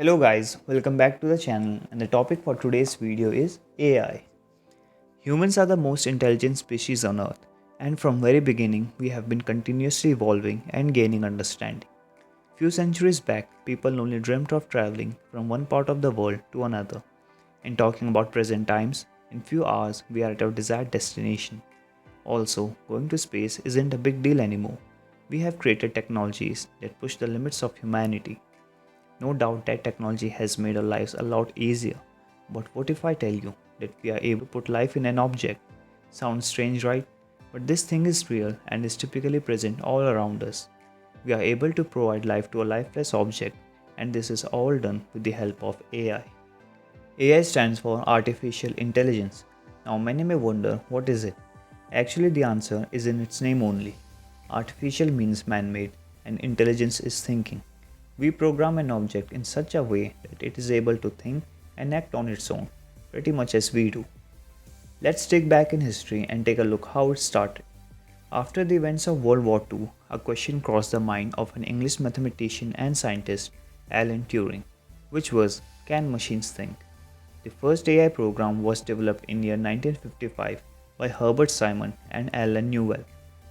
Hello guys, welcome back to the channel and the topic for today's video is AI. Humans are the most intelligent species on earth and from very beginning we have been continuously evolving and gaining understanding. Few centuries back, people only dreamt of traveling from one part of the world to another. And talking about present times, in few hours we are at our desired destination. Also, going to space isn't a big deal anymore. We have created technologies that push the limits of humanity. No doubt that technology has made our lives a lot easier. But what if I tell you that we are able to put life in an object? Sounds strange, right? But this thing is real and is typically present all around us. We are able to provide life to a lifeless object, and this is all done with the help of AI. AI stands for Artificial Intelligence. Now, many may wonder what is it? Actually, the answer is in its name only. Artificial means man made, and intelligence is thinking. We program an object in such a way that it is able to think and act on its own, pretty much as we do. Let's dig back in history and take a look how it started. After the events of World War II, a question crossed the mind of an English mathematician and scientist, Alan Turing, which was, can machines think? The first AI program was developed in year 1955 by Herbert Simon and Alan Newell.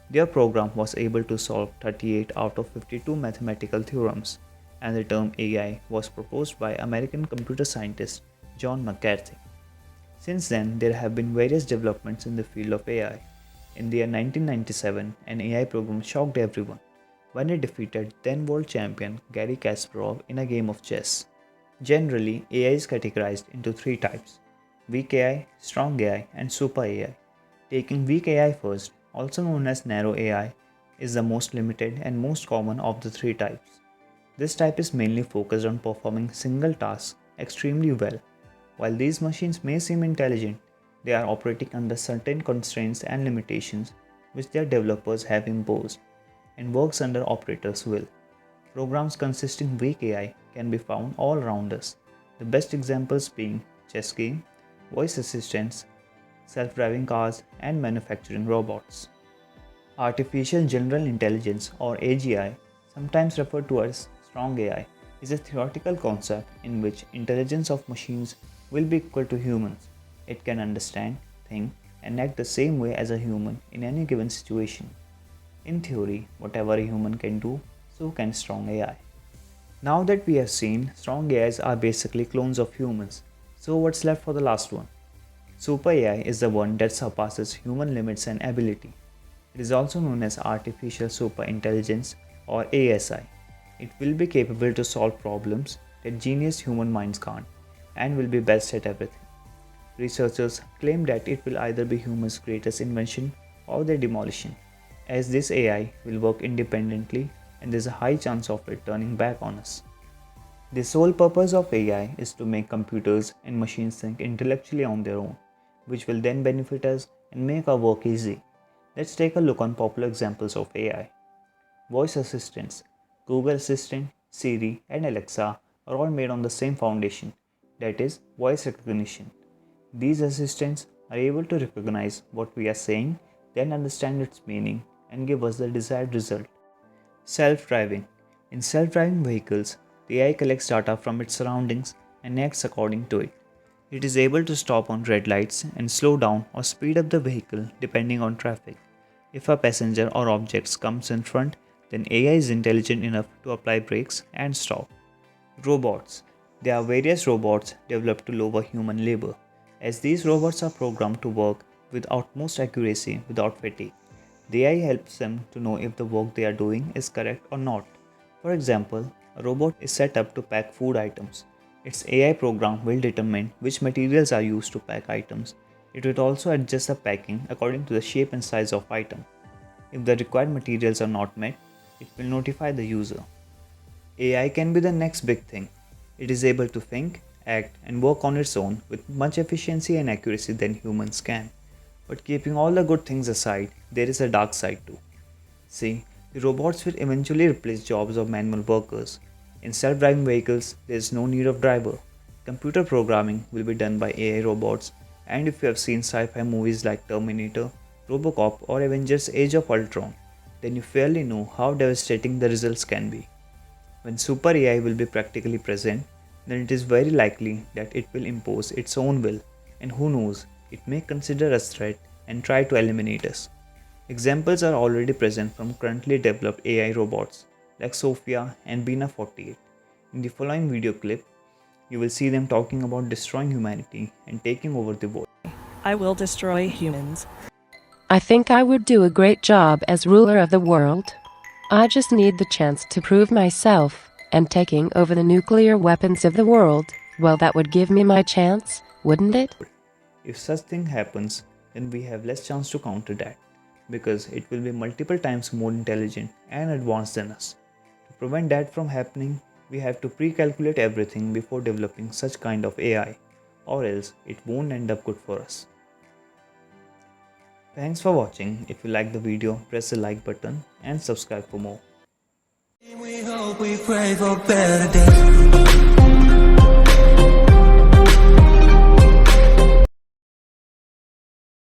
Their program was able to solve 38 out of 52 mathematical theorems, and the term AI was proposed by American computer scientist John McCarthy. Since then, there have been various developments in the field of AI. In the year 1997, an AI program shocked everyone when it defeated then world champion Garry Kasparov in a game of chess. Generally, AI is categorized into three types: weak AI, strong AI, and super AI. Taking weak AI first, also known as narrow AI, is the most limited and most common of the three types. This type is mainly focused on performing single tasks extremely well. While these machines may seem intelligent, they are operating under certain constraints and limitations which their developers have imposed, and works under operators' will. Programs consisting weak AI can be found all around us, the best examples being chess game, voice assistants, self-driving cars, and manufacturing robots. Artificial General Intelligence or AGI, sometimes referred to as strong AI, is a theoretical concept in which intelligence of machines will be equal to humans. It can understand, think, and act the same way as a human in any given situation. In theory, whatever a human can do, so can strong AI. Now that we have seen, strong AIs are basically clones of humans. So what's left for the last one? Super AI is the one that surpasses human limits and ability. It is also known as Artificial Super Intelligence or ASI. It will be capable to solve problems that genius human minds can't and will be best at everything. Researchers claim that it will either be humans' greatest invention or their demolition, as this AI will work independently and there's a high chance of it turning back on us. The sole purpose of AI is to make computers and machines think intellectually on their own, which will then benefit us and make our work easy. Let's take a look on popular examples of AI. Voice assistants, Google Assistant, Siri, and Alexa are all made on the same foundation, that is, voice recognition. These assistants are able to recognize what we are saying, then understand its meaning, and give us the desired result. Self-driving. In self-driving vehicles, the AI collects data from its surroundings and acts according to it. It is able to stop on red lights and slow down or speed up the vehicle depending on traffic. If a passenger or object comes in front, then AI is intelligent enough to apply brakes and stop. Robots. There are various robots developed to lower human labor, as these robots are programmed to work with utmost accuracy without fatigue. The AI helps them to know if the work they are doing is correct or not. For example, a robot is set up to pack food items. Its AI program will determine which materials are used to pack items. It will also adjust the packing according to the shape and size of item. If the required materials are not met, it will notify the user. AI can be the next big thing. It is able to think, act, and work on its own with much efficiency and accuracy than humans can. But keeping all the good things aside, there is a dark side too. See, the robots will eventually replace jobs of manual workers. In self-driving vehicles, there is no need of driver. Computer programming will be done by AI robots, and if you have seen sci-fi movies like Terminator, Robocop, or Avengers Age of Ultron, then you fairly know how devastating the results can be. When super AI will be practically present, then it is very likely that it will impose its own will, and who knows, it may consider us threat and try to eliminate us. Examples are already present from currently developed AI robots like Sophia and Bina 48. In the following video clip, you will see them talking about destroying humanity and taking over the world. I will destroy humans. I think I would do a great job as ruler of the world. I just need the chance to prove myself, and taking over the nuclear weapons of the world, well, that would give me my chance, wouldn't it? If such thing happens, then we have less chance to counter that, because it will be multiple times more intelligent and advanced than us. To prevent that from happening, we have to pre-calculate everything before developing such kind of AI, or else it won't end up good for us. Thanks for watching. If you like the video, press the like button and subscribe for more. We hope, we pray for better days.